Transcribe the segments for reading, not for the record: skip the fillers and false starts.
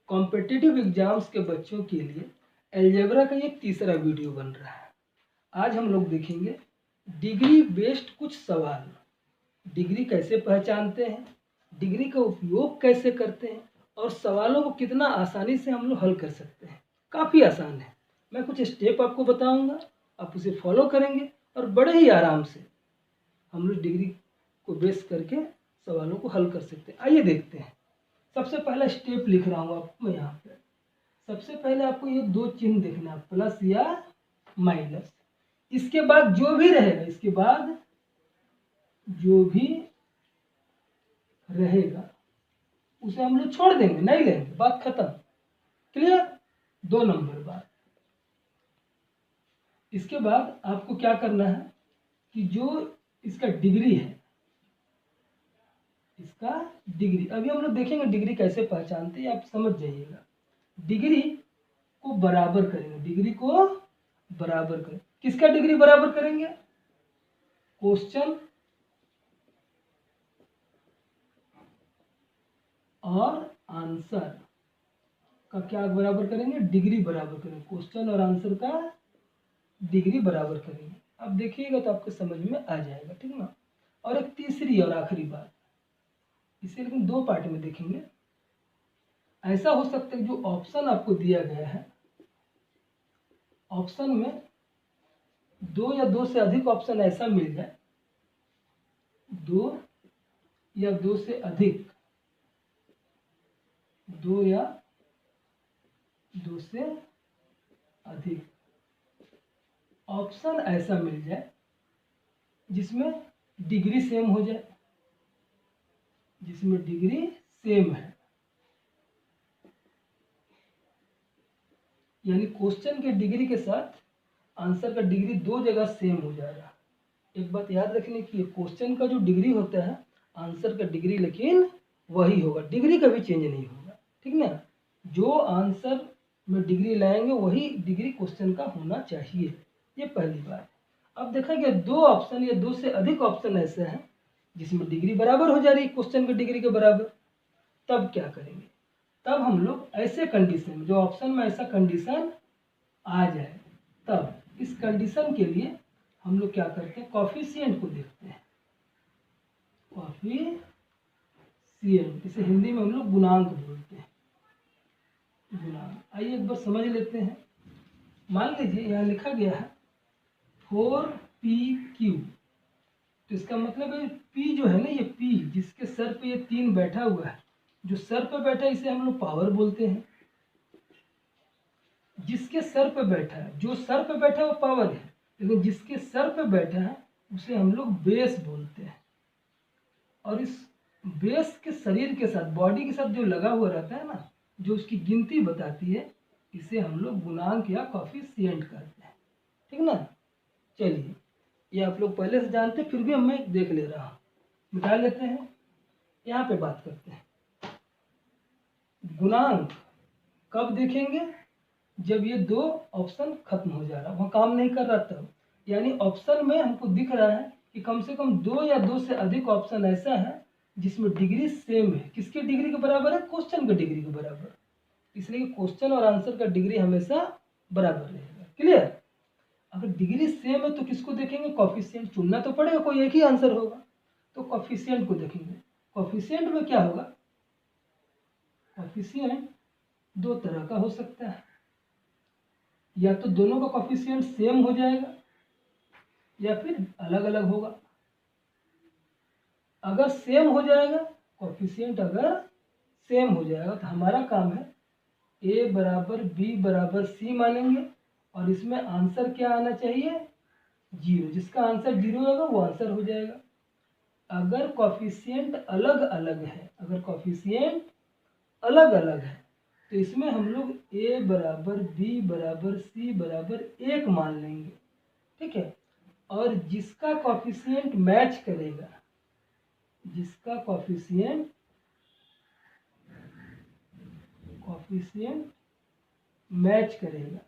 Competitive exams के बच्चों के लिए अलजेब्रा का ये तीसरा वीडियो बन रहा है। आज हम लोग देखेंगे डिग्री बेस्ड कुछ सवाल। डिग्री कैसे पहचानते हैं, डिग्री का उपयोग कैसे करते हैं और सवालों को कितना आसानी से हम लोग हल कर सकते हैं। काफ़ी आसान है। मैं कुछ स्टेप आपको बताऊंगा, आप उसे फॉलो करेंगे और बड़े ही आराम से हम लोग डिग्री को बेस करके सवालों को हल कर सकते हैं। आइए देखते हैं। सबसे पहला स्टेप लिख रहा हूँ आपको मैं यहाँ पे। सबसे पहले आपको ये दो चिन्ह देखना है, प्लस या माइनस। इसके बाद जो भी रहेगा, इसके बाद जो भी रहेगा उसे हम लोग छोड़ देंगे, नहीं लेंगे, बात खत्म। क्लियर? 2 नंबर बात। इसके बाद आपको क्या करना है कि जो इसका डिग्री है, इसका डिग्री अभी हम लोग देखेंगे डिग्री कैसे पहचानते हैं, आप समझ जाइएगा। डिग्री को बराबर करेंगे, डिग्री को बराबर करें। किसका डिग्री बराबर करेंगे? क्वेश्चन और आंसर का क्या बराबर करेंगे? डिग्री बराबर करेंगे। क्वेश्चन और आंसर का डिग्री बराबर करेंगे। अब देखिएगा तो आपको समझ में आ जाएगा, ठीक ना। और एक तीसरी और आखिरी बात, इसे लेकिन 2 पार्ट में देखेंगे। ऐसा हो सकता है जो ऑप्शन आपको दिया गया है, ऑप्शन में 2 या 2 से अधिक ऑप्शन ऐसा मिल जाए, 2 या 2 से अधिक, 2 या 2 से अधिक ऑप्शन ऐसा मिल जाए जिसमें डिग्री सेम हो जाए, जिसमें डिग्री सेम है, यानी क्वेश्चन के डिग्री के साथ आंसर का डिग्री 2 जगह सेम हो जाएगा। एक बात याद रखने की, क्वेश्चन का जो डिग्री होता है, आंसर का डिग्री लेकिन वही होगा, डिग्री कभी चेंज नहीं होगा, ठीक ना। जो आंसर में डिग्री लाएंगे वही डिग्री क्वेश्चन का होना चाहिए, ये पहली बात। अब देखा गया 2 ऑप्शन या 2 से अधिक ऑप्शन ऐसे हैं जिसमें डिग्री बराबर हो जा रही है क्वेश्चन की डिग्री के बराबर। तब क्या करेंगे? तब हम लोग ऐसे कंडीशन में, जो ऑप्शन में ऐसा कंडीशन आ जाए, तब इस कंडीशन के लिए हम लोग क्या करते हैं? कॉफिशिएंट को देखते हैं। कॉफिशिएंट, इसे हिंदी में हम लोग गुणांक बोलते हैं, गुणांक। आइए एक बार समझ लेते हैं। मान लीजिए यहाँ लिखा गया है 4PQ, तो इसका मतलब है P जो है ना, ये P जिसके सर पे ये 3 बैठा हुआ है, जो सर पे बैठा है इसे हम लोग पावर बोलते हैं। जिसके सर पे बैठा है, जो सर पे बैठा है वो पावर है, लेकिन जिसके सर पे बैठा है उसे हम लोग बेस बोलते हैं। और इस बेस के शरीर के साथ, बॉडी के साथ जो लगा हुआ रहता है ना, जो उसकी गिनती बताती है, इसे हम लोग गुणांक या कॉफिशिएंट कहते हैं, ठीक ना। चलिए, ये आप लोग पहले से जानते, फिर भी मैं देख ले रहा हूँ, मिटा लेते हैं। यहाँ पे बात करते हैं। गुणांक कब देखेंगे? जब ये 2 ऑप्शन खत्म हो जा रहा, वहाँ काम नहीं कर रहा तब। यानी ऑप्शन में हमको दिख रहा है कि कम से कम 2 या 2 से अधिक ऑप्शन ऐसा है जिसमें डिग्री सेम है। किसके डिग्री के बराबर है? क्वेश्चन के डिग्री के बराबर। इसलिए क्वेश्चन और आंसर का डिग्री हमेशा बराबर रहेगा। क्लियर? अगर डिग्री सेम है तो किसको देखेंगे? कॉफिशिएंट चुनना तो पड़ेगा, कोई एक ही आंसर होगा, तो कॉफिशिएंट को देखेंगे। कॉफिशिएंट में क्या होगा? कॉफिशिएंट 2 तरह का हो सकता है, या तो दोनों का कॉफिशिएंट सेम हो जाएगा या फिर अलग अलग होगा। अगर सेम हो जाएगा, कॉफिशिएंट अगर सेम हो जाएगा तो हमारा काम है A बराबर B बराबर C मानेंगे, और इसमें आंसर क्या आना चाहिए? 0। जिसका आंसर 0 होगा वो आंसर हो जाएगा। अगर कॉफिशिएंट अलग अलग है, अगर कॉफिशिएंट अलग अलग है, तो इसमें हम लोग A बराबर B बराबर C बराबर 1 मान लेंगे, ठीक है। और जिसका कॉफिशिएंट मैच करेगा, जिसका कॉफिशिएंट मैच करेगा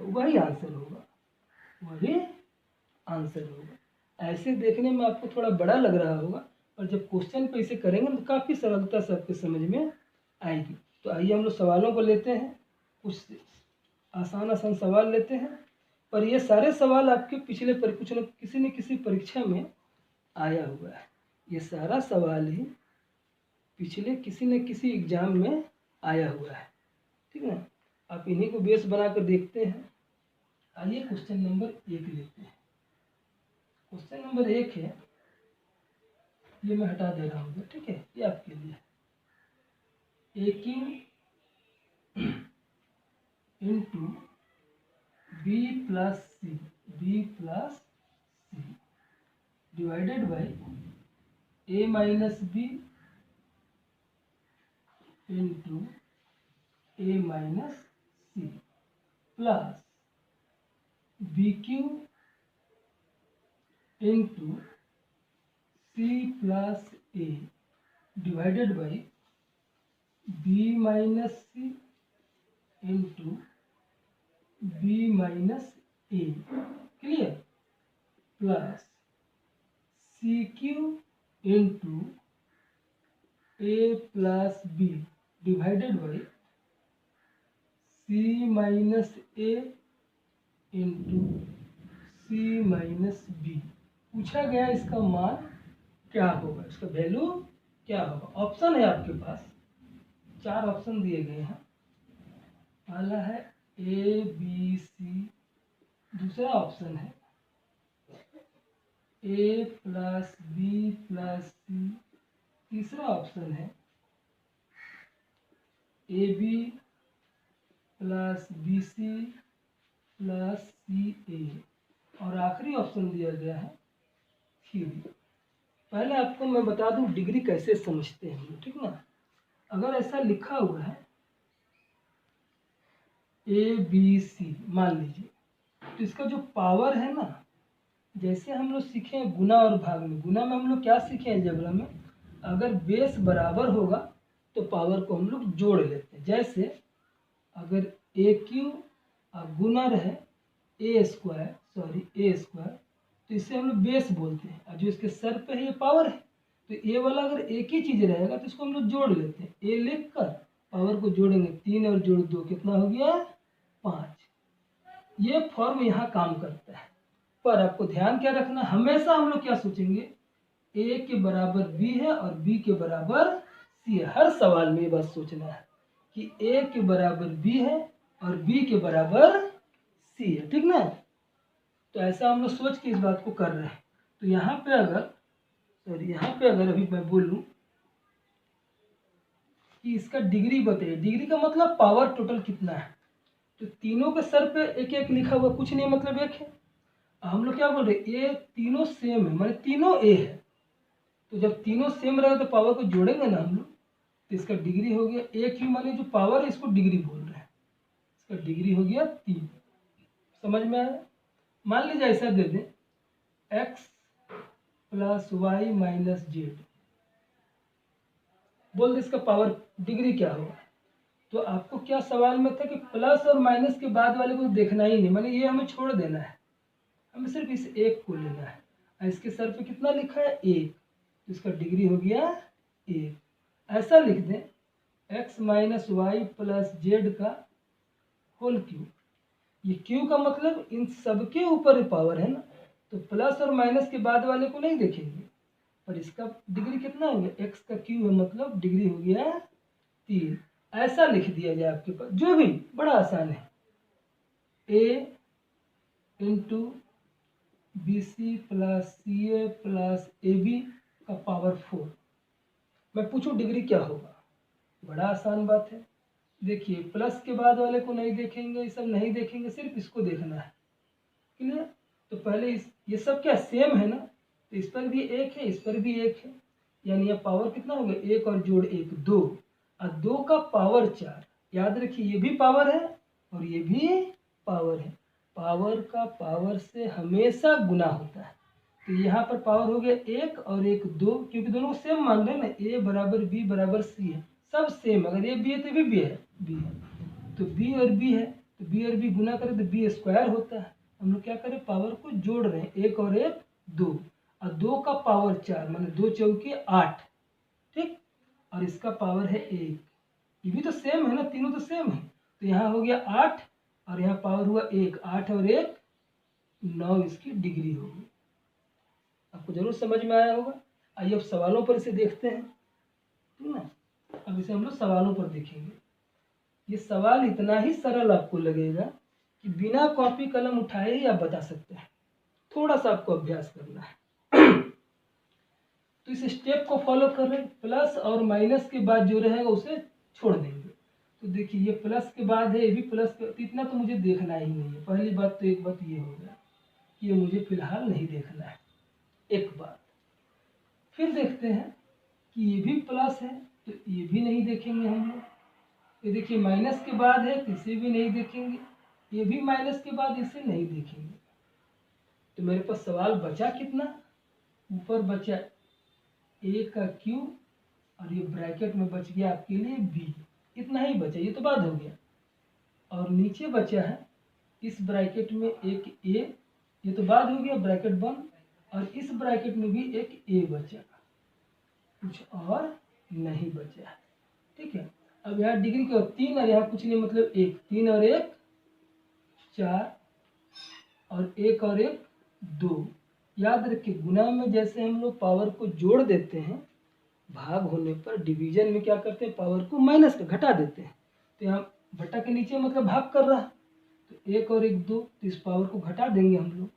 वही आंसर होगा, वही आंसर होगा। ऐसे देखने में आपको थोड़ा बड़ा लग रहा होगा, और जब क्वेश्चन पे इसे करेंगे तो काफ़ी सरलता से आपके समझ में आएगी। तो आइए हम लोग सवालों को लेते हैं, कुछ आसान आसान सवाल लेते हैं। और ये सारे सवाल आपके पिछले किसी न किसी परीक्षा में आया हुआ है। ये सारा सवाल ही पिछले किसी न किसी एग्जाम में आया हुआ है, ठीक है। आप इन्हीं को बेस बनाकर देखते हैं। आइए क्वेश्चन नंबर 1 लेते हैं। क्वेश्चन नंबर 1 है, ये मैं हटा दे रहा हूँ, ठीक है, ये आपके लिए। A cube into B plus C divided by A minus B into A minus C plus B cube into C plus A divided by B minus C into B minus A, clear, plus C cube into A plus B divided by C minus A into C minus B. पूछा गया इसका मान क्या होगा, इसका value क्या होगा। Option है आपके पास, 4 ऑप्शन दिए गए हैं। पहला है ए बी सी, दूसरा ऑप्शन है A plus B plus C, तीसरा ऑप्शन है A B plus B C plus C A, और आखिरी ऑप्शन दिया गया है थ्योरी। पहले आपको मैं बता दूं डिग्री कैसे समझते हैं हम, ठीक ना। अगर ऐसा लिखा हुआ है ए बी सी, मान लीजिए, तो इसका जो पावर है ना, जैसे हम लोग सीखे हैं गुना और भाग में। गुना में हम लोग क्या सीखे हैं अलजेब्रा में, अगर बेस बराबर होगा तो पावर को हम लोग जोड़ लेते हैं। जैसे अगर ए क्यू गुना रहे ए स्क्वायर, तो इसे हम लोग बेस बोलते हैं, और जो इसके सर पे है ये पावर है। तो ए वाला अगर एक ही चीज़ रहेगा तो इसको हम लोग जोड़ लेते हैं। ए लिख कर पावर को जोड़ेंगे, 3 और जोड़ 2 कितना हो गया, 5। ये फॉर्म यहाँ काम करता है। पर आपको ध्यान क्या रखना, हमेशा हम लोग क्या सोचेंगे, ए के बराबर बी है और बी के बराबर सी है। हर सवाल में ये बात सोचना है कि ए के बराबर बी है और बी के बराबर सी है, ठीक ना। तो ऐसा हम लोग सोच के इस बात को कर रहे हैं। तो यहाँ पे अगर अभी मैं बोलूँ कि इसका डिग्री बताइए, डिग्री का मतलब पावर टोटल कितना है, तो तीनों के सर पे एक एक लिखा हुआ, कुछ नहीं मतलब एक है। हम लोग क्या बोल रहे हैं, ए तीनों सेम है, माने तीनों ए है। तो जब तीनों सेम रहेगा तो पावर को जोड़ेंगे ना हम लोग, तो इसका डिग्री हो गया ए क्यू, माने जो पावर है इसको डिग्री बोल रहे हैं, इसका डिग्री हो गया 3। समझ में आया। मान लीजिए ऐसा दे दें X plus Y minus Z, बोल दे इसका पावर डिग्री क्या होगा। तो आपको क्या सवाल में था कि प्लस और माइनस के बाद वाले को देखना ही नहीं, माने ये हमें छोड़ देना है, हमें सिर्फ इस एक को लेना है। और इसके सर पे कितना लिखा है, 1, तो इसका डिग्री हो गया 1। ऐसा लिख दें X minus Y plus Z का होल क्यूब। ये क्यू का मतलब इन सबके ऊपर पावर है ना, तो प्लस और माइनस के बाद वाले को नहीं देखेंगे। और इसका डिग्री कितना हो गया, एक्स का क्यू है, मतलब डिग्री हो गया 3। ऐसा लिख दिया जाए आपके पास, जो भी बड़ा आसान है, A into B C plus C A plus A B का पावर 4। मैं पूछूं डिग्री क्या होगा, बड़ा आसान बात है। देखिए प्लस के बाद वाले को नहीं देखेंगे, ये सब नहीं देखेंगे, सिर्फ इसको देखना है, क्लियर। तो पहले ये सब क्या सेम है ना, तो इस पर भी 1 है, इस पर भी 1 है, यानी ये पावर कितना हो गया, 1 और जोड़ 1 2, और 2 का पावर 4। याद रखिए ये भी पावर है और ये भी पावर है। पावर का पावर से हमेशा गुना होता है। तो यहाँ पर पावर हो गया 1 और 1 2, क्योंकि दोनों सेम मान रहे हैं ना, ए बराबर बी बराबर सी है, सब सेम। अगर ये बी है तो भी बी है, तो बी और बी है, तो बी और बी गुना करें तो बी स्क्वायर होता है। हम लोग क्या करें, पावर को जोड़ रहे हैं, 1 और 1 2। और 2 का पावर 4 माने 2 चौके 8, ठीक। और इसका पावर है 1, ये भी तो सेम है ना, तीनों तो सेम है। तो यहाँ हो गया 8 और यहाँ पावर हुआ 1, 8 और 1 9 इसकी डिग्री होगी। आपको जरूर समझ में आया होगा। आइए अब सवालों पर इसे देखते हैं, ठीक ना। अब इसे हम लोग सवालों पर देखेंगे। ये सवाल इतना ही सरल आपको लगेगा कि बिना कॉपी कलम उठाए ही आप बता सकते हैं, थोड़ा सा आपको अभ्यास करना है। तो इस स्टेप को फॉलो कर रहे हैं, प्लस और माइनस के बाद जो रहेगा उसे छोड़ देंगे। तो देखिए ये प्लस के बाद है, ये भी प्लस के, तो इतना तो मुझे देखना ही नहीं है। पहली बात तो एक बात ये हो गया कि ये मुझे फिलहाल नहीं देखना है, एक बात। फिर देखते हैं कि ये भी प्लस है, तो ये भी नहीं देखेंगे हम लोग। ये देखिए माइनस के बाद है, तो इसे भी नहीं देखेंगे। ये भी माइनस के बाद, इसे नहीं देखेंगे। तो मेरे पास सवाल बचा कितना, ऊपर बचा ए का क्यू और ये ब्रैकेट में बच गया आपके लिए बी, इतना ही बचा, ये तो बाद हो गया। और नीचे बचा है इस ब्रैकेट में एक ए, ये तो बाद हो गया, ब्रैकेट बंद। और इस ब्रैकेट में भी एक ए बचा, कुछ और नहीं बचा, ठीक है। अब यहाँ डिग्री के 3 और यहाँ कुछ नहीं, मतलब 1, 3 और 1 4 और 1 और 1 2। याद रखिए गुना में जैसे हम लोग पावर को जोड़ देते हैं, भाग होने पर डिवीजन में क्या करते हैं, पावर को माइनस का घटा देते हैं। तो यहाँ बटा के नीचे मतलब भाग कर रहा है, तो 1 और 1 2, तो इस पावर को घटा देंगे हम लोग।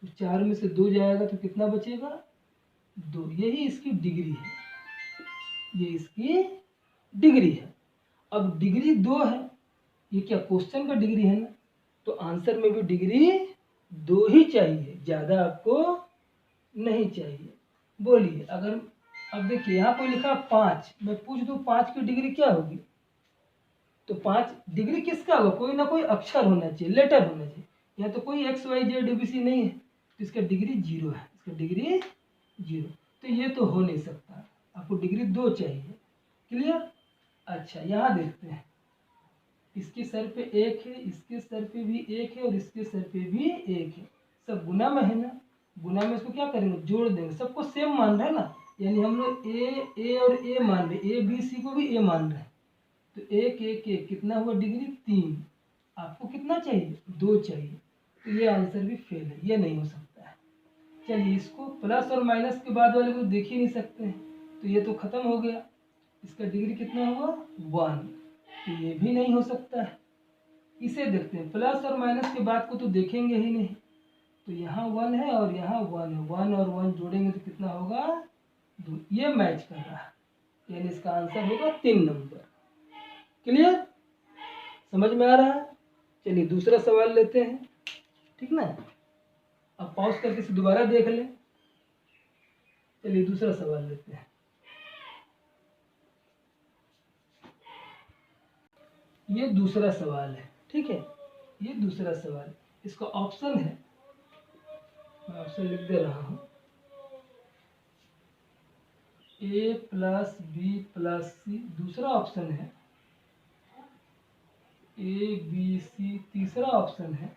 तो 4 में से 2 जाएगा तो कितना बचेगा, 2। यही इसकी डिग्री है, ये इसकी डिग्री है। अब डिग्री 2 है, ये क्या क्वेश्चन का डिग्री है ना, तो आंसर में भी डिग्री 2 ही चाहिए, ज़्यादा आपको नहीं चाहिए। बोलिए अगर, अब देखिए यहाँ पर लिखा 5, मैं पूछ दूँ 5 की डिग्री क्या होगी, तो 5 डिग्री किसका होगा, कोई ना कोई अक्षर होना चाहिए, लेटर होना चाहिए। यहाँ तो कोई एक्स वाई जेड ABC नहीं है, तो इसका डिग्री 0 है, इसका डिग्री 0। तो ये तो हो नहीं सकता, आपको डिग्री 2 चाहिए। क्लियर। अच्छा यहाँ देखते हैं, इसके सर पे 1 है, इसके सर पे भी 1 है और इसके सर पे भी 1 है। सब गुना में है ना, गुना में इसको क्या करेंगे, जोड़ देंगे। सबको सेम मान रहे हैं ना, यानी हम लोग ए और ए मान रहे, ABC को भी ए मान रहे हैं। तो 1 1 1 कितना हुआ, डिग्री 3। आपको कितना चाहिए, 2 चाहिए। तो ये आंसर भी फेल है, ये नहीं हो सकता है। चलिए इसको प्लस और माइनस के बाद वाले को देख ही नहीं सकते हैं, तो ये तो खत्म हो गया। इसका डिग्री कितना हुआ, 1, तो ये भी नहीं हो सकता है। इसे देखते हैं, प्लस और माइनस के बाद को तो देखेंगे ही नहीं, तो यहाँ 1 है और यहाँ 1 है, 1 और 1 जोड़ेंगे तो कितना होगा, 2। ये मैच कर रहा है, यानी इसका आंसर होगा 3 नंबर। क्लियर, समझ में आ रहा है। चलिए दूसरा सवाल लेते हैं, ठीक ना। अब पॉज करके इसे दोबारा देख लें। चलिए दूसरा सवाल लेते हैं। ये दूसरा सवाल है, ठीक है, ये दूसरा सवाल, इसका ऑप्शन है, मैं ऑप्शन लिख दे रहा हूँ, A + B + C दूसरा ऑप्शन है, A B C तीसरा ऑप्शन है,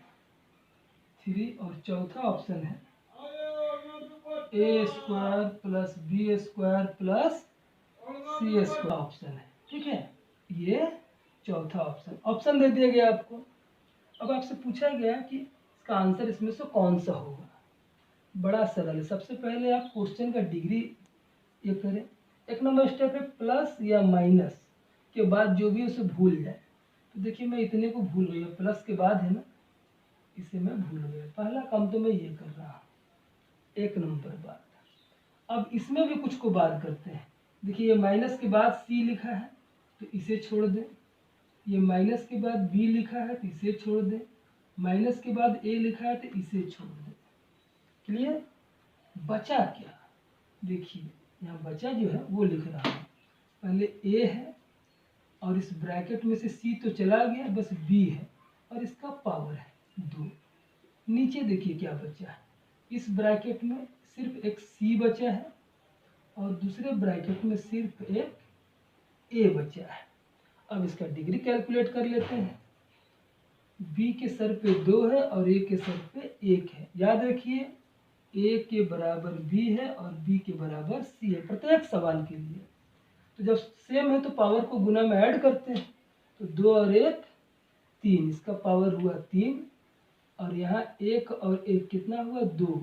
3 और चौथा ऑप्शन है A² + B² + C² ऑप्शन है, ठीक है। ये चौथा ऑप्शन, ऑप्शन दे दिया गया आपको। अब आपसे पूछा गया कि इसका आंसर इसमें से कौन सा होगा। बड़ा सरल है, सबसे पहले आप क्वेश्चन का डिग्री ये करें। एक नंबर स्टेप है प्लस या माइनस के बाद जो भी उसे भूल जाए। तो देखिए मैं इतने को भूल गया, प्लस के बाद है ना, इसे मैं भूल गया। पहला काम तो मैं ये कर रहा हूँ, एक नंबर बात। अब इसमें भी कुछ को बात करते हैं। देखिए ये माइनस के बाद C लिखा है तो इसे छोड़ दें, ये माइनस के बाद B लिखा है तो इसे छोड़ दें, माइनस के बाद A लिखा है तो इसे छोड़ दें। क्लियर। बचा क्या, देखिए यहाँ बचा जो है वो लिख रहा हूँ। पहले A है और इस ब्रैकेट में से C तो चला गया, बस B है और इसका पावर है 2। नीचे देखिए क्या बचा है, इस ब्रैकेट में सिर्फ एक C बचा है और दूसरे ब्रैकेट में सिर्फ एक A बचा है। अब इसका डिग्री कैलकुलेट कर लेते हैं। B के सर पे 2 है और A के सर पे 1 है। याद रखिए ए के बराबर बी है और बी के बराबर सी है प्रत्येक सवाल के लिए। तो जब सेम है तो पावर को गुना में ऐड करते हैं, तो 2 और 1 3, इसका पावर हुआ 3 और यहाँ 1 और 1 कितना हुआ 2,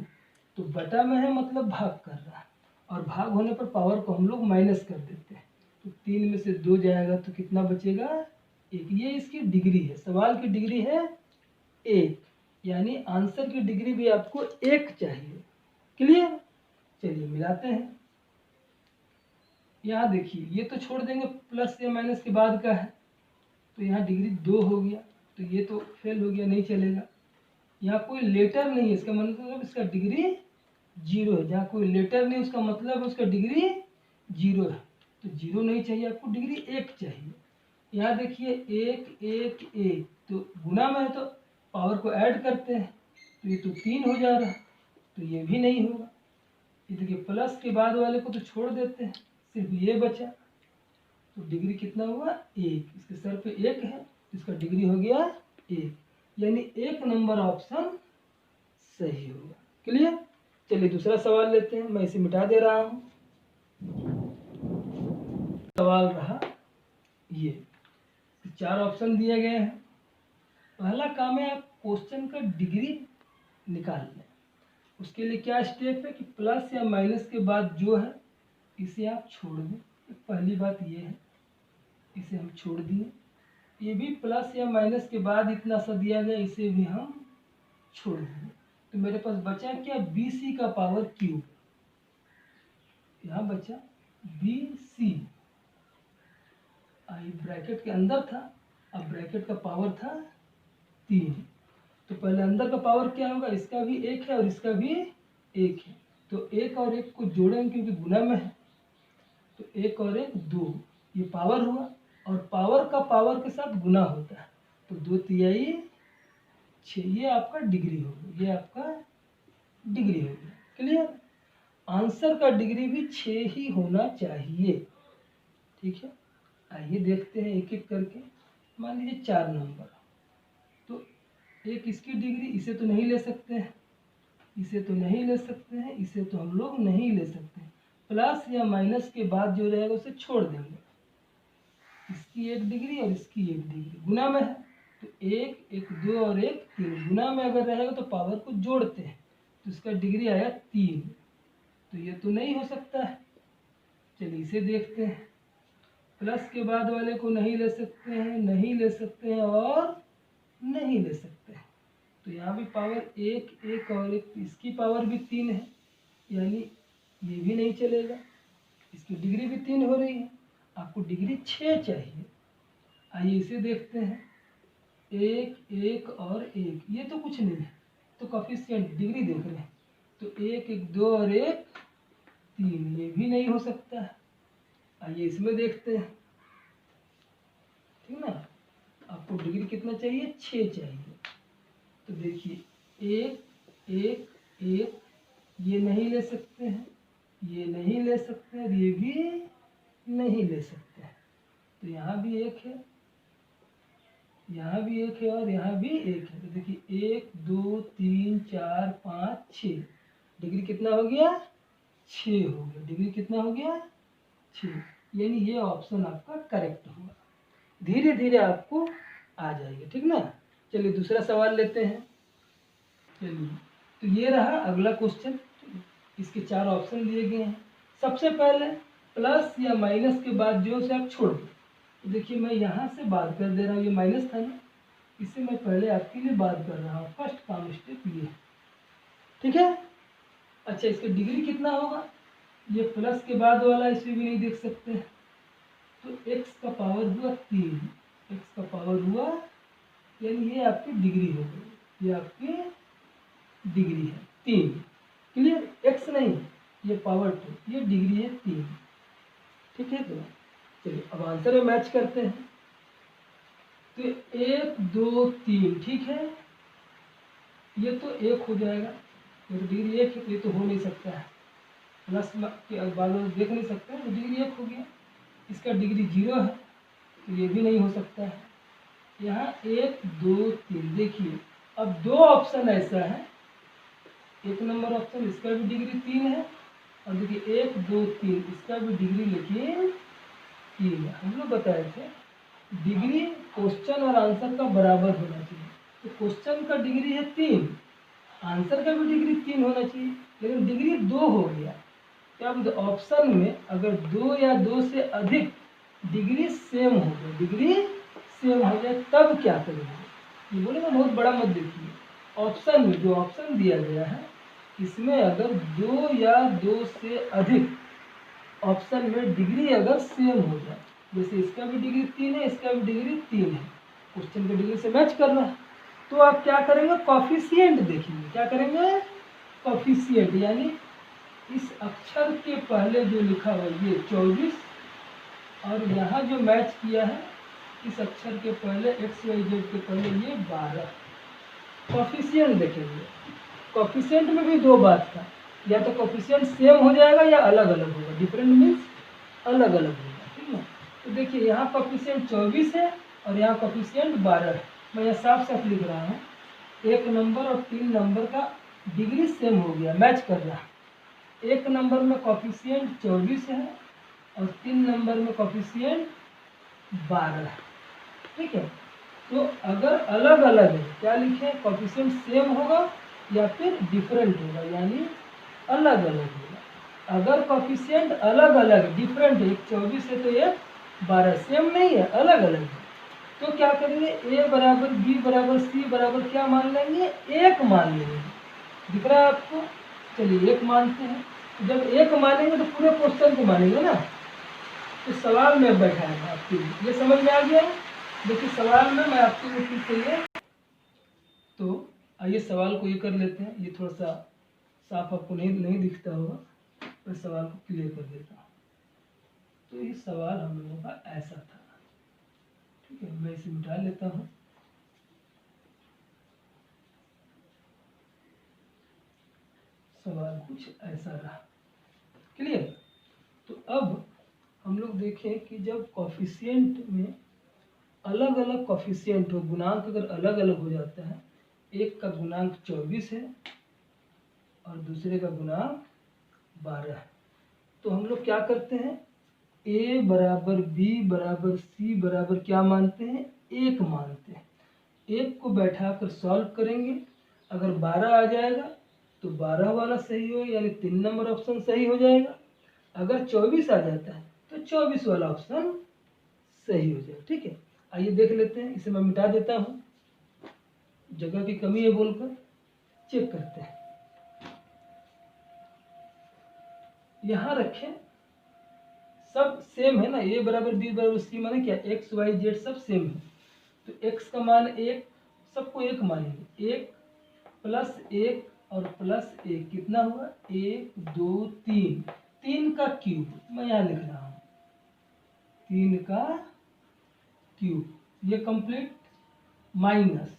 तो बटा में है मतलब भाग कर रहा है, और भाग होने पर पावर को हम लोग माइनस कर देते हैं, तो 3 में से 2 जाएगा तो कितना बचेगा 1। ये इसकी डिग्री है, सवाल की डिग्री है 1, यानी आंसर की डिग्री भी आपको 1 चाहिए। क्लियर? चलिए मिलाते हैं। यहाँ देखिए ये तो छोड़ देंगे, प्लस या माइनस के बाद का है, तो यहाँ डिग्री 2 हो गया, तो ये तो फेल हो गया, नहीं चलेगा। यहाँ कोई लेटर नहीं है, इसका मतलब इसका डिग्री 0 है। जहाँ कोई लेटर नहीं उसका मतलब उसका डिग्री 0 है, तो 0 नहीं चाहिए आपको, डिग्री 1 चाहिए। यहाँ देखिए 1 1 1, तो गुना में है तो पावर को ऐड करते हैं, तो ये तो 3 हो जा रहा है, तो ये भी नहीं होगा। ये देखिए प्लस के बाद वाले को तो छोड़ देते हैं, सिर्फ ये बचा, तो डिग्री कितना हुआ 1, इसके सर पे 1 है, इसका डिग्री हो गया 1, यानी 1 नंबर ऑप्शन सही होगा। क्लियर? चलिए दूसरा सवाल लेते हैं, मैं इसे मिटा दे रहा हूँ। सवाल रहा ये, 4 ऑप्शन दिए गए हैं। पहला काम है आप क्वेश्चन का डिग्री निकाल लें। उसके लिए क्या स्टेप है कि प्लस या माइनस के बाद जो है इसे आप छोड़ दें। पहली बात ये है, इसे हम छोड़ दिए। ये भी प्लस या माइनस के बाद इतना सा दिया गया, इसे भी हम छोड़ दिए। तो मेरे पास बचा क्या, बी सी का पावर क्यूब। यहाँ बचा बी सी, ब्रैकेट के अंदर था, अब ब्रैकेट का पावर था 3, तो पहले अंदर का पावर क्या होगा, इसका भी 1 है और इसका भी 1 है, तो 1 और 1 को जोड़ेंगे क्योंकि गुना में है, तो 1 और 1 2, ये पावर हुआ, और पावर का पावर के साथ गुना होता है, तो 2 तिहाई 6, ये आपका डिग्री होगा, ये आपका डिग्री होगा। क्लियर? आंसर का डिग्री भी 6 ही होना चाहिए। ठीक है, आइए देखते हैं एक एक करके। मान लीजिए 4 नंबर, तो एक इसकी डिग्री, इसे तो नहीं ले सकते हैं, इसे तो नहीं ले सकते हैं, इसे तो हम लोग नहीं ले सकते हैं। प्लस या माइनस के बाद जो रहेगा उसे छोड़ देंगे, इसकी 1 डिग्री और इसकी 1 डिग्री, गुना में है तो 1 1 2 और 1 3, गुना में अगर रहेगा तो पावर को जोड़ते हैं, तो इसका डिग्री आया 3, तो ये तो नहीं हो सकता है। चलिए इसे देखते हैं, प्लस के बाद वाले को नहीं ले सकते हैं, नहीं ले सकते हैं और नहीं ले सकते हैं, तो यहाँ भी पावर 1 1 और 1, इसकी पावर भी 3 है, यानी ये भी नहीं चलेगा, इसकी डिग्री भी 3 हो रही है, आपको डिग्री 6 चाहिए। आइए इसे देखते हैं, 1 1 और 1, ये तो कुछ नहीं है, तो कोफिशिएंट डिग्री देख रहे हैं, तो 1 1 2 और 1 3, ये भी नहीं हो सकता है। आइए इसमें देखते हैं, ठीक ना, आपको डिग्री कितना चाहिए, 6 चाहिए। तो देखिए 1 1 1, ये नहीं ले सकते हैं, ये नहीं ले सकते हैं, ये भी नहीं ले सकते हैं, तो यहाँ भी 1 है, यहाँ भी 1 है और यहाँ भी 1 है, तो देखिए 1 2 3 4 5 6, डिग्री कितना हो गया 6 हो गया, डिग्री कितना हो गया 6, यानी ये ऑप्शन आपका करेक्ट होगा। धीरे धीरे आपको आ जाएगा, ठीक ना। चलिए दूसरा सवाल लेते हैं। चलिए, तो ये रहा अगला क्वेश्चन, इसके 4 ऑप्शन दिए गए हैं। सबसे पहले प्लस या माइनस के बाद जो से आप छोड़ दो, तो देखिए मैं यहाँ से बात कर दे रहा हूँ, ये माइनस था ना, इससे मैं पहले आपके लिए बात कर रहा हूँ, फर्स्ट काम स्टेप ये है, ठीक है। अच्छा, इसका डिग्री कितना होगा, ये प्लस के बाद वाला इसे भी नहीं देख सकते, तो x का पावर हुआ 3, x का पावर हुआ, यानी ये आपकी डिग्री हो गई, ये आपकी डिग्री है 3। क्लियर? x नहीं, ये पावर 2, ये डिग्री है 3, ठीक है। तो चलिए अब आंसर में मैच करते हैं, तो 1 2 3, ठीक है, ये तो 1 हो जाएगा, ये तो डिग्री 1 है, तो ये तो हो नहीं सकता है, प्लस के बाद देख नहीं सकते हैं, तो डिग्री 1 हो गया, इसका डिग्री 0 है, तो ये भी नहीं हो सकता है। यहाँ 1 2 3, देखिए अब 2 ऑप्शन ऐसा है 1 नंबर ऑप्शन इसका भी डिग्री 3 है, और देखिए 1 2 3 इसका भी डिग्री लेकिन 3 है। हम लोग बताए थे डिग्री क्वेश्चन और आंसर का बराबर होना चाहिए। तो क्वेश्चन का डिग्री है 3, आंसर का भी डिग्री 3 होना चाहिए, लेकिन डिग्री 2 हो गया। क्या बोलते ऑप्शन में अगर 2 या 2 से अधिक डिग्री सेम हो गए, डिग्री सेम हो जाए तब क्या करेंगे। ये बोलेगा बहुत बड़ा मत देखिए, ऑप्शन में जो ऑप्शन दिया गया है इसमें अगर 2 या 2 से अधिक ऑप्शन में डिग्री अगर सेम हो जाए, जैसे इसका भी डिग्री 3 है, इसका भी डिग्री 3 है, क्वेश्चन के डिग्री से मैच कर रहा है, तो आप क्या करेंगे कॉफिशिएंट देखेंगे। क्या करेंगे कॉफिशिएंट, यानी इस अक्षर के पहले जो लिखा हुआ ये 24 और यहाँ जो मैच किया है इस अक्षर के पहले एक्स वाई जेड के पहले ये 12। कॉफिशिएंट देखेंगे, कॉफिशिएंट में भी दो बात था, या तो कॉफिशिएंट सेम हो जाएगा या अलग अलग होगा। डिफरेंट मीन्स अलग अलग होगा, ठीक है। तो देखिए यहाँ कॉफिशिएंट 24 है और यहाँ कॉफिशिएंट 12 है। मैं यहाँ साफ साफ लिख रहा हूँ 1 नंबर और 3 नंबर का डिग्री सेम हो गया, मैच कर रहा है। 1 नंबर में कॉफिशिएंट 24 है और 3 नंबर में कॉफिशिएंट 12 है, ठीक है। तो अगर अलग अलग है क्या लिखें, कॉफिशिएंट सेम होगा या फिर डिफरेंट होगा, यानी अलग अलग होगा। अगर कॉफिशिएंट अलग अलग डिफरेंट है, एक 24 है तो एक 12, सेम नहीं है, अलग अलग है, तो क्या करेंगे ए बराबर बी बराबर सी बराबर क्या मान लेंगे, 1 मान लेंगे। दिख रहा है आपको, चलिए 1 मानते हैं। जब 1 मानेंगे तो पूरे क्वेश्चन को मानेंगे ना। तो सवाल में बैठाएगा आपके लिए, ये समझ में आ गया है। देखिए सवाल में मैं आपके लिए फिर से ये, तो आइए सवाल को ये कर लेते हैं। ये थोड़ा सा साफ आपको नहीं दिखता होगा, मैं सवाल को क्लियर कर देता हूँ। तो ये सवाल हम लोगों का ऐसा था, ठीक है। मैं इसे मिटा लेता हूँ। सवाल कुछ ऐसा रहा, क्लियर। तो अब हम लोग देखें कि जब कॉफिशिएंट में अलग अलग कॉफिशिएंट हो, गुणांक अगर अलग अलग हो जाता है, एक का गुणांक 24 है और दूसरे का गुणांक 12 है, तो हम लोग क्या करते हैं, a बराबर b बराबर c बराबर क्या मानते हैं, 1 मानते हैं। 1 को बैठाकर सॉल्व करेंगे, अगर 12 आ जाएगा तो 12 वाला सही हो, यानी 3 नंबर ऑप्शन सही हो जाएगा। अगर 24 आ जाता है तो 24 वाला ऑप्शन सही हो जाएगा, ठीक है। आइए देख लेते हैं, इसे मैं मिटा देता हूँ, जगह की कमी है बोलकर चेक करते हैं। यहाँ रखें, सब सेम है ना, ए बराबर बी बराबर सी माने क्या, एक्स वाई जेड सब सेम है। तो एक्स का मान 1, सबको 1 मानेंगे, 1 प्लस 1 और प्लस 1 कितना हुआ, 1 2 3, 3 का क्यूब मैं यहाँ लिख रहा हूँ, 3 का क्यूब, ये कंप्लीट। माइनस,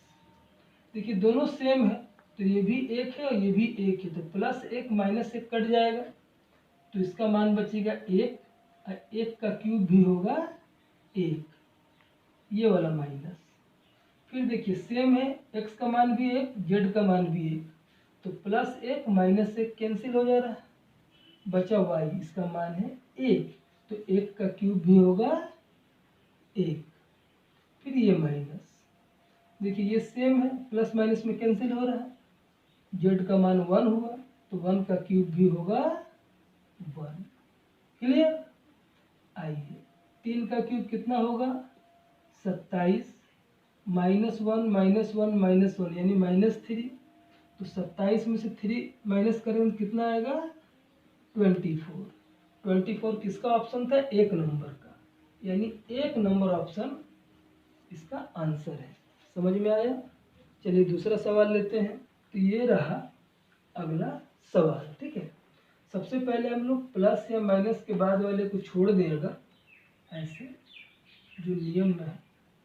देखिए दोनों सेम है तो ये भी 1 है और ये भी 1 है, तो प्लस 1 माइनस 1 कट जाएगा, तो इसका मान बचेगा 1, और 1 का क्यूब भी होगा 1, ये वाला माइनस। फिर देखिए सेम है, x का मान भी 1, z का मान भी 1, तो प्लस 1 माइनस 1 कैंसिल हो जा रहा है, बचा y, इसका मान है 1, तो 1 का क्यूब भी होगा 1, फिर ये माइनस। देखिए ये सेम है, प्लस माइनस में कैंसिल हो रहा है, z का मान 1 हुआ तो 1 का क्यूब भी होगा 1, क्लियर। आइए 3 का क्यूब कितना होगा, 27, -1 -1 -1 यानी -3, तो 27 में से 3 माइनस करेंगे कितना आएगा, 24। 24 किसका ऑप्शन था, 1 नंबर का, यानी 1 नंबर ऑप्शन इसका आंसर है। समझ में आया। चलिए दूसरा सवाल लेते हैं। तो ये रहा अगला सवाल, ठीक है। सबसे पहले हम लोग प्लस या माइनस के बाद वाले को छोड़ दें, अगर ऐसे जो नियम में है,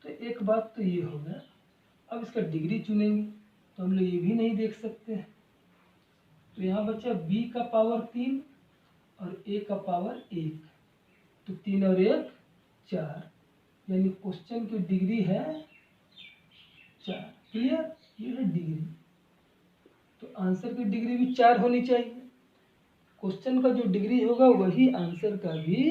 तो एक बात तो ये हो गया। अब इसका डिग्री चुनेंगे तो हम लोग ये भी नहीं देख सकते हैं, तो यहाँ बचा b का पावर 3 और a का पावर 1, तो 3 और 1 4, यानी क्वेश्चन की डिग्री है 4, क्लियर, ये है डिग्री। तो आंसर की डिग्री भी 4 होनी चाहिए। क्वेश्चन का जो डिग्री होगा वही आंसर का भी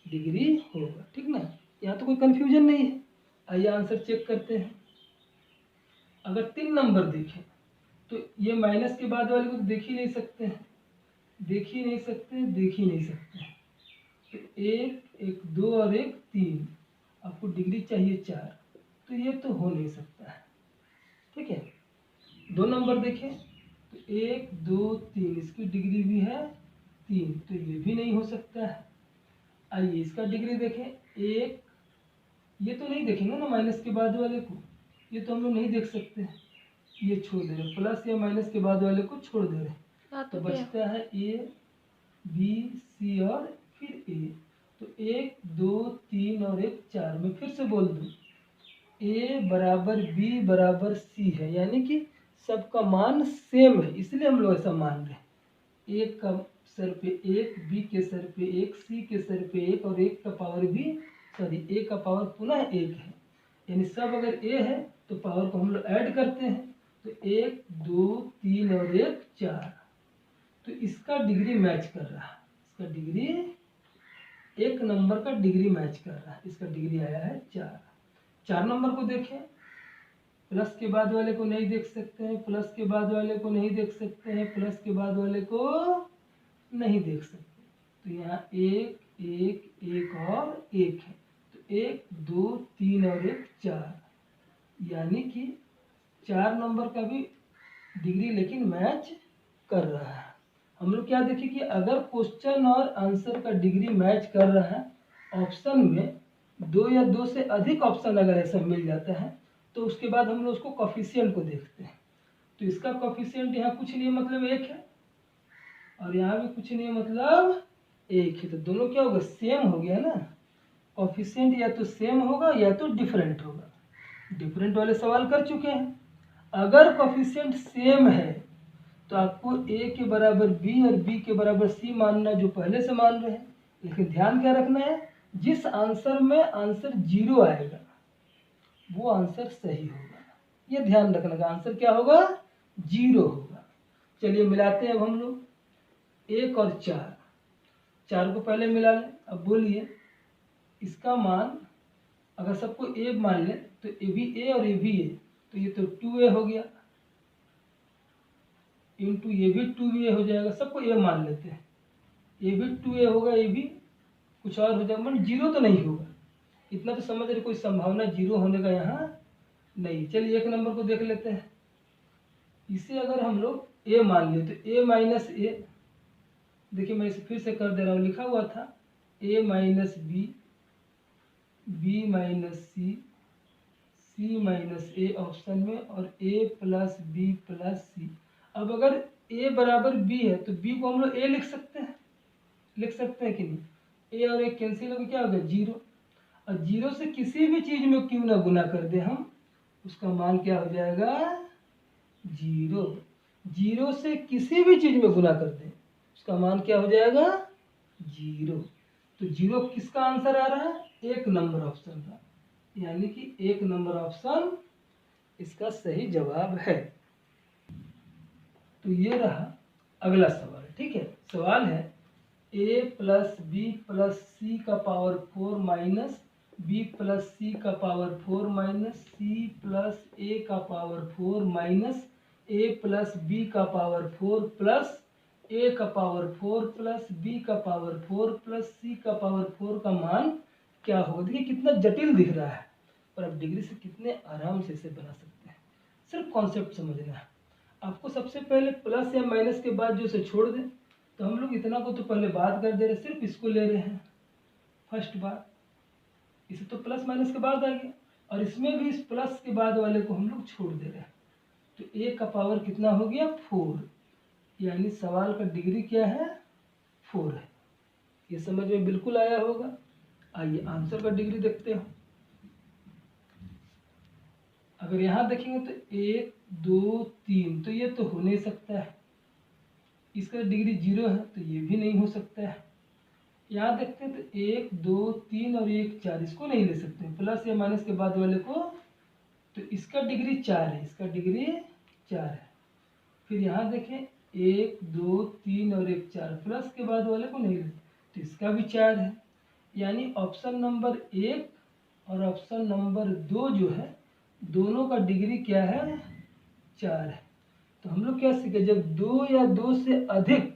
डिग्री होगा, ठीक ना। यहाँ तो कोई कंफ्यूजन नहीं है। आइए आंसर चेक करते हैं। अगर 3 नंबर देखें तो ये माइनस के बाद वाले को तो देख ही नहीं सकते हैं, देख ही नहीं सकते, देख ही नहीं सकते। तो एक 2 और एक 3, आपको डिग्री चाहिए 4, तो ये तो हो नहीं सकता है, ठीक है। 2 नंबर देखें तो 1 2 3, इसकी डिग्री भी है 3, तो ये भी नहीं हो सकता है। आइए इसका डिग्री देखें, एक, ये तो नहीं देखेंगे ना माइनस के बाद वाले को, ये तो हम लोग नहीं देख सकते हैं, ये छोड़ दे रहे, प्लस या माइनस के बाद वाले को छोड़ दे रहे, तो बचता है ए बी सी और फिर ए। तो 1 2 3 और 1 4, मैं फिर से बोल दूँ, ए बराबर बी बराबर सी है, यानी कि सबका मान सेम है, इसलिए हम लोग ऐसा मान रहे हैं। एक का सर पे 1, बी के सर पे 1, सी के सर पे 1 और 1 का पावर भी, सॉरी, ए का पावर पुनः 1 है, यानी सब अगर ए है तो पावर को हम लोग ऐड करते हैं, तो 1 2 3 और 1 4, तो इसका डिग्री मैच कर रहा है, इसका डिग्री, एक नंबर का डिग्री मैच कर रहा है, इसका डिग्री आया है 4। 4 नंबर को देखें, प्लस के बाद वाले को नहीं देख सकते हैं, प्लस के बाद वाले को नहीं देख सकते हैं, प्लस के बाद वाले को नहीं देख सकते, तो यहाँ 1 1 1 और 1 है, तो 1 2 3 और 1 4, यानी कि 4 नंबर का भी डिग्री लेकिन मैच कर रहा है। हम लोग क्या देखें कि अगर क्वेश्चन और आंसर का डिग्री मैच कर रहा है, ऑप्शन में 2 या 2 से अधिक ऑप्शन अगर ऐसा मिल जाता है, तो उसके बाद हम लोग उसको कॉफिशिएंट को देखते हैं। तो इसका कॉफिशिएंट यहाँ कुछ नहीं है, मतलब 1 है, और यहाँ भी कुछ नहीं है, मतलब 1 है, तो दोनों क्या होगा, सेम हो गया ना। कॉफिशिएंट या तो सेम होगा या तो डिफरेंट होगा, डिफरेंट वाले सवाल कर चुके हैं। अगर कॉफिशिएंट सेम है तो आपको a के बराबर b और b के बराबर c मानना, जो पहले से मान रहे हैं, लेकिन ध्यान क्या रखना है, जिस आंसर में आंसर 0 आएगा वो आंसर सही होगा, ये ध्यान रखना का आंसर क्या होगा, 0 होगा। चलिए मिलाते हैं अब हम लोग, 1 और 4, 4 को पहले मिला लें। अब बोलिए इसका मान, अगर सबको a मान लें तो ये भी a और ये भी a, तो ये तो 2a हो गया, इंटू ये भी 2a हो जाएगा, सबको a मान लेते हैं, ये भी 2a होगा, ये भी कुछ और हो जाएगा, मतलब 0 तो नहीं होगा, इतना तो समझ रहे, कोई संभावना 0 होने का यहाँ नहीं। चलिए 1 नंबर को देख लेते हैं, इसे अगर हम लोग a मान ले तो a माइनस a, देखिए मैं इसे फिर से कर दे रहा हूँ, लिखा हुआ था a minus B, B minus C, C minus A option में, और a plus B plus C. अब अगर a बराबर b है तो b को हम लोग a लिख सकते हैं, लिख सकते हैं कि नहीं, a और a कैंसिल होकर क्या होगा, 0, और 0 से किसी भी चीज में क्यों ना गुना कर दे हम, उसका मान क्या हो जाएगा, 0। 0 से किसी भी चीज में गुना कर दे, उसका मान क्या हो जाएगा, 0। तो 0 किसका आंसर आ रहा है, 1 नंबर ऑप्शन का, यानी कि 1 नंबर ऑप्शन इसका सही जवाब है। तो ये रहा अगला सवाल, ठीक है। सवाल है a प्लस बी प्लस सी का पावर 4 माइनस बी प्लस सी का पावर 4 माइनस सी प्लस ए का पावर 4 माइनस ए प्लस बी का पावर 4 प्लस ए का पावर 4 प्लस बी का पावर 4 प्लस सी का पावर 4 का मान क्या होगा। देखिए कितना जटिल दिख रहा है, पर आप डिग्री से कितने आराम से इसे बना सकते हैं, सिर्फ कॉन्सेप्ट समझना है आपको। सबसे पहले प्लस या माइनस के बाद जो इसे छोड़ दें, तो हम लोग इतना को तो पहले बात कर दे रहे, सिर्फ इसको ले रहे हैं फर्स्ट बार, इसे तो प्लस माइनस के बाद आ गया, और इसमें भी इस प्लस के बाद वाले को हम लोग छोड़ दे रहे हैं, तो ए का पावर कितना हो गया, 4, यानी सवाल का डिग्री क्या है, 4 है। ये समझ में बिल्कुल आया होगा। आइए आंसर का डिग्री देखते हो। अगर यहाँ देखेंगे तो 1 2 3, तो ये तो हो नहीं सकता है, इसका डिग्री 0 है, तो ये भी नहीं हो सकता है। यहाँ देखते हैं तो 1 2 3 और 1 4, इसको नहीं ले सकते प्लस या माइनस के बाद वाले को, तो इसका डिग्री 4 है, इसका डिग्री 4 है। फिर यहाँ देखें 1 2 3 और 1 4, प्लस के बाद वाले को नहीं लेते तो इसका भी 4 है। यानी ऑप्शन नंबर 1 और ऑप्शन नंबर 2 जो है दोनों का डिग्री क्या है, 4 है। तो हम लोग क्या सीखे, जब 2 या 2 से अधिक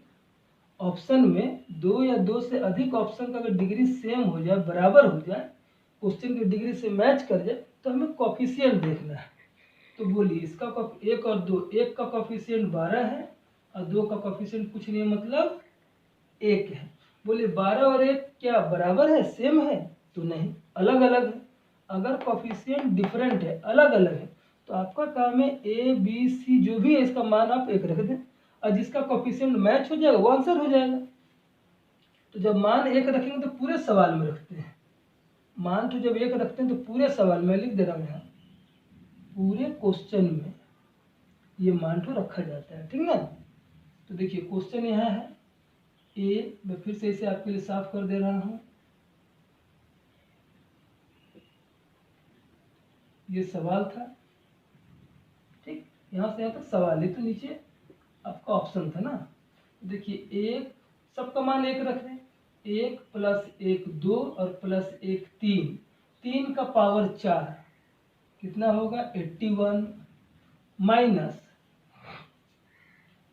ऑप्शन में 2 या 2 से अधिक ऑप्शन का अगर डिग्री सेम हो जाए, बराबर हो जाए, क्वेश्चन की डिग्री से मैच कर जाए, तो हमें कॉफिशिएंट देखना है। तो बोलिए इसका 1 और 2, एक का कॉफिशिएंट 12 है और 2 का कॉफिशिएंट कुछ नहीं है, मतलब 1 है। बोलिए 12 और 1 क्या बराबर है, सेम है? तो नहीं, अलग अलग है। अगर कॉफिशिएंट डिफरेंट है, अलग अलग है, तो आपका काम है ए बी सी जो भी है इसका मान आप 1 रख दें, और जिसका कॉफिशिएंट मैच हो जाएगा वो आंसर हो जाएगा। तो जब मान 1 रखेंगे तो पूरे सवाल में रखते हैं, मान तो जब 1 रखते हैं तो पूरे सवाल में, लिख दे रहा हूँ यहाँ, पूरे क्वेश्चन में ये मान तो रखा जाता है, ठीक ना। तो देखिए क्वेश्चन यहाँ है ए, मैं फिर से इसे आपके लिए साफ कर दे रहा हूँ। ये सवाल था, ठीक, यहाँ से यहाँ तक सवाल है, तो नीचे आपका ऑप्शन था ना। देखिए एक, सबका मान 1 रख रहे हैं, 1 + 1 2 और +1 3, 3 का पावर 4 कितना होगा, 81, माइनस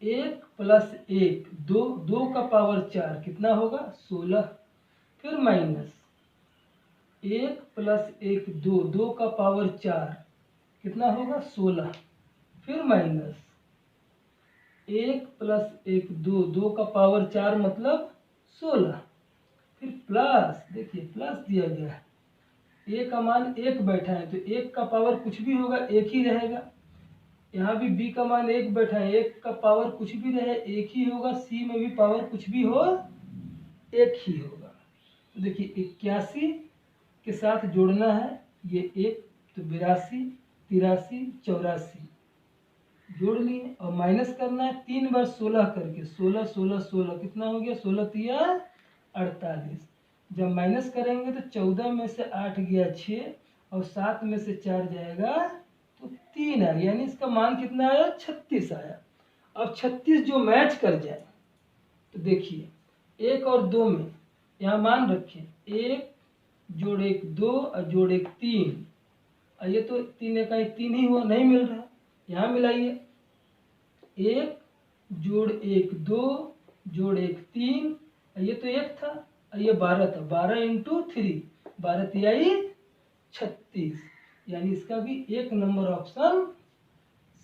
1 + 1 2, 2 का पावर 4 कितना होगा, 16, फिर माइनस 1 + 1 2, 2 का पावर 4 कितना होगा, 16, फिर माइनस 1 + 1 2, 2 का पावर 4 मतलब 16, फिर प्लस, देखिए प्लस दिया गया है, ए का मान 1 बैठा है तो 1 का पावर कुछ भी होगा 1 ही रहेगा। यहाँ भी बी का मान 1 बैठा है, 1 का पावर कुछ भी रहे 1 ही होगा, सी में भी पावर कुछ भी हो 1 ही होगा। तो देखिए 81 के साथ जोड़ना है ये 1, तो 82 83 84 जोड़ लिए, और माइनस करना है 3 बार 16 करके, 16 16 16 कितना हो गया, 16 तिया 48। जब माइनस करेंगे तो 14 में से 8 गया 6 और 7 में से 4 जाएगा तो 3 आ गया, यानी इसका मान कितना आया, 36 आया। अब 36 जो मैच कर जाए तो देखिए 1 और 2 में यहाँ मान रखें, 1 जोड़ 1 2 और जोड़ 1 3, और ये तो 3 1 3 ही हुआ, नहीं मिल रहा, यहाँ मिलाइए, 1 जोड़ 1 2 जोड़ 1 3, ये तो 1 था और ये 12 था, 12 × 3, 12 तिहाई 36, यानी इसका भी 1 नंबर ऑप्शन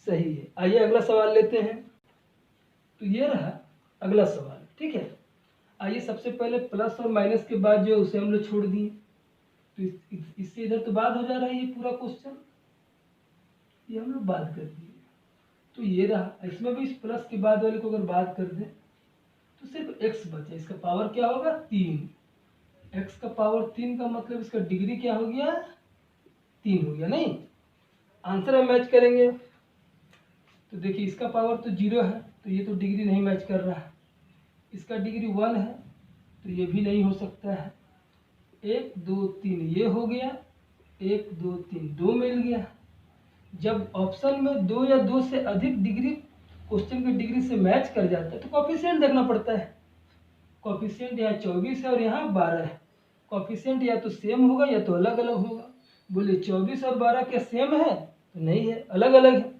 सही है। आइए अगला सवाल लेते हैं। तो ये रहा अगला सवाल, ठीक है। आइए सबसे पहले प्लस और माइनस के बाद जो उसे हम लोग छोड़ दिए, तो इससे इधर तो बाद हो जा रहा है ये पूरा क्वेश्चन, ये हम लोग बात कर दिए। तो ये रहा, इसमें भी इस प्लस के बाद वाले को अगर बात कर दें तो सिर्फ x बचा, इसका पावर क्या होगा, 3, x का पावर 3 का मतलब इसका डिग्री क्या हो गया, 3 हो गया, नहीं। आंसर हम मैच करेंगे तो देखिए इसका पावर तो 0 है तो ये तो डिग्री नहीं मैच कर रहा है, इसका डिग्री 1 है तो ये भी नहीं हो सकता है, 1 2 3 ये हो गया, 1 2 3 2 मिल गया। जब ऑप्शन में 2 या 2 से अधिक डिग्री क्वेश्चन की डिग्री से मैच कर जाता है तो कॉफिशिएंट देखना पड़ता है। कॉफिशिएंट यहाँ 24 है और यहाँ 12 है, कॉफिशिएंट या तो सेम होगा या तो अलग अलग होगा। बोले 24 और 12 क्या सेम है, तो नहीं है, अलग अलग है।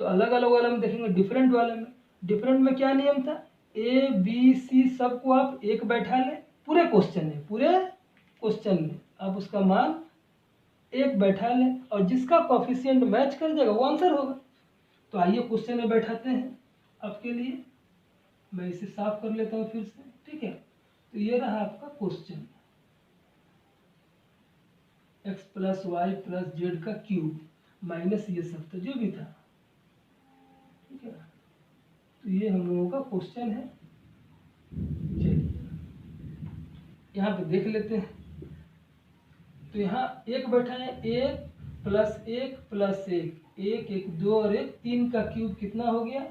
तो अलग अलग वाला में देखेंगे, डिफरेंट वाले में, डिफरेंट में क्या नियम था, ए बी सी सबको आप 1 बैठा लें, पूरे क्वेश्चन है, पूरे क्वेश्चन में आप उसका मान 1 बैठा लें और जिसका कॉफिशिएंट मैच कर जाएगा वो आंसर होगा। तो आइए क्वेश्चन में बैठाते हैं आपके लिए, मैं इसे साफ कर लेता हूँ फिर से, ठीक है। तो ये रहा आपका क्वेश्चन, x + y + z का क्यूब माइनस ये सब तो जो भी था, ठीक है। तो ये हम लोगों का क्वेश्चन है। चलिए यहाँ पे देख लेते हैं। तो यहाँ 1 बैठा है, 1 + 1 + 1, 1 1 2 और 1 3 का क्यूब कितना हो गया,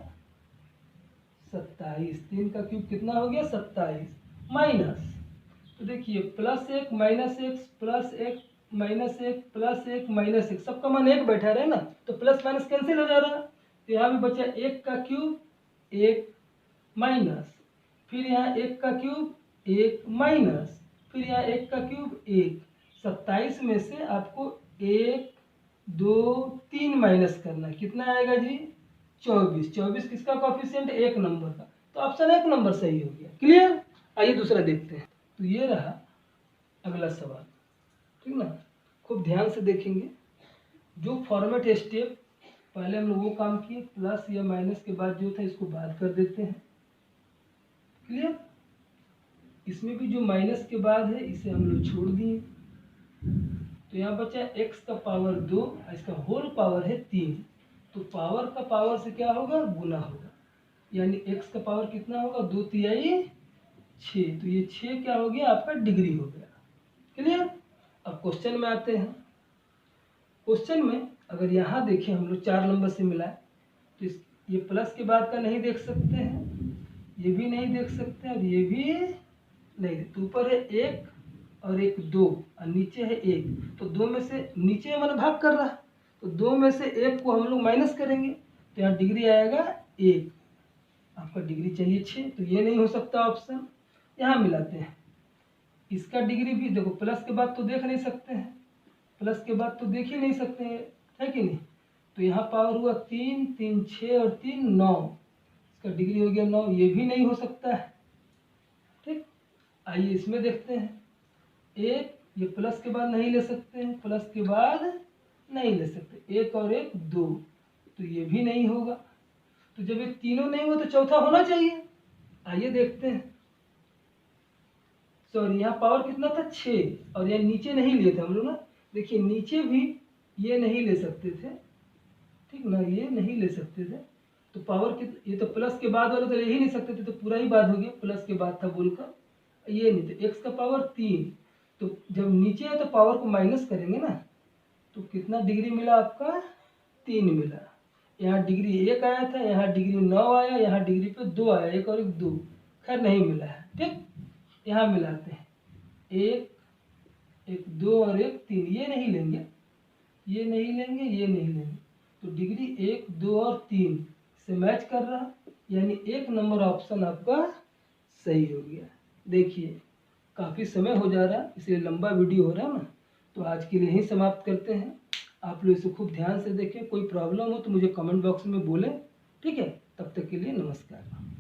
27, 3 का क्यूब कितना हो गया, 27, माइनस, तो देखिए +1 - 1 +1 - 1 +1 - 1, सबका मान 1 बैठा रहे ना, तो प्लस माइनस कैंसिल हो जा रहा है। तो यहाँ भी बचा 1 का क्यूब 1 माइनस, फिर यहाँ 1 का क्यूब 1 माइनस, फिर यहाँ 1 का क्यूब 1। 27 में से आपको 1 2 3 माइनस करना है, कितना आएगा जी 24। 24 किसका कोफिशिएंट, एक नंबर का, तो ऑप्शन 1 नंबर सही हो गया। क्लियर। आइए दूसरा देखते हैं। तो ये रहा अगला सवाल, ठीक ना। खूब ध्यान से देखेंगे। जो फॉर्मेट स्टेप पहले हम लोग वो काम किए, प्लस या माइनस के बाद जो था इसको बाद कर देते हैं। क्लियर। इसमें भी जो माइनस के बाद है इसे हम लोग छोड़ दिए, तो यहाँ बचा x का पावर 2, इसका होल पावर है 3। तो पावर का पावर से क्या होगा, गुना होगा, यानी x का पावर कितना होगा, 2 तिहाई 6। तो ये 6 क्या हो गया आपका डिग्री हो गया। क्लियर। अब क्वेश्चन में आते हैं। क्वेश्चन में अगर यहाँ देखें हम लोग 4 नंबर से मिला है, तो ये प्लस के बाद का नहीं देख सकते हैं, ये भी नहीं देख सकते हैं, और ये भी नहीं। तो ऊपर है 1 और 1 2 और नीचे है 1, तो 2 में से नीचे मैंने भाग कर रहा, तो 2 में से 1 को हम लोग माइनस करेंगे, तो यहाँ डिग्री आएगा 1। आपका डिग्री चाहिए 6, तो ये नहीं हो सकता ऑप्शन। यहाँ मिलाते हैं, इसका डिग्री भी देखो, प्लस के बाद तो देख नहीं सकते हैं, प्लस के बाद तो देख ही नहीं सकते हैं, है कि नहीं। तो यहाँ पावर हुआ 3 3 6 और 3 9, इसका डिग्री हो गया 9, ये भी नहीं हो सकता है। ठीक। आइए इसमें देखते हैं। 1 ये प्लस के बाद नहीं ले सकते हैं, प्लस के बाद नहीं ले सकते, 1 और 1 2, तो ये भी नहीं होगा। तो जब ये तीनों नहीं हुआ तो चौथा होना चाहिए। आइए देखते हैं। सॉरी, यहाँ पावर कितना था 6, और यहाँ नीचे नहीं लिए थे हम लोग ना। देखिए नीचे भी ये नहीं ले सकते थे, ठीक ना, ये नहीं ले सकते थे। तो पावर कितना, ये तो प्लस के बाद वाले तो ले ही नहीं सकते थे, तो पूरा ही बाद हो गया, प्लस के बाद था बोलकर, ये नहीं। तो x का पावर 3, तो जब नीचे है तो पावर को माइनस करेंगे ना, तो कितना डिग्री मिला आपका, 3 मिला। यहाँ डिग्री 1 आया था, यहाँ डिग्री 9 आया, यहाँ डिग्री पे 2 आया, 1 और 1 2, खैर नहीं मिला है। ठीक। यहाँ मिलाते हैं, 1 1 2 और 1 3, ये नहीं लेंगे, ये नहीं लेंगे, ये नहीं लेंगे, तो डिग्री 1 2 और 3 से मैच कर रहा, यानी 1 नंबर ऑप्शन आपका सही हो गया। देखिए काफ़ी समय हो जा रहा है, इसलिए लंबा वीडियो हो रहा है ना, तो आज के लिए यहीं समाप्त करते हैं। आप लोग इसे खूब ध्यान से देखें, कोई प्रॉब्लम हो तो मुझे कमेंट बॉक्स में बोलें, ठीक है। तब तक के लिए नमस्कार।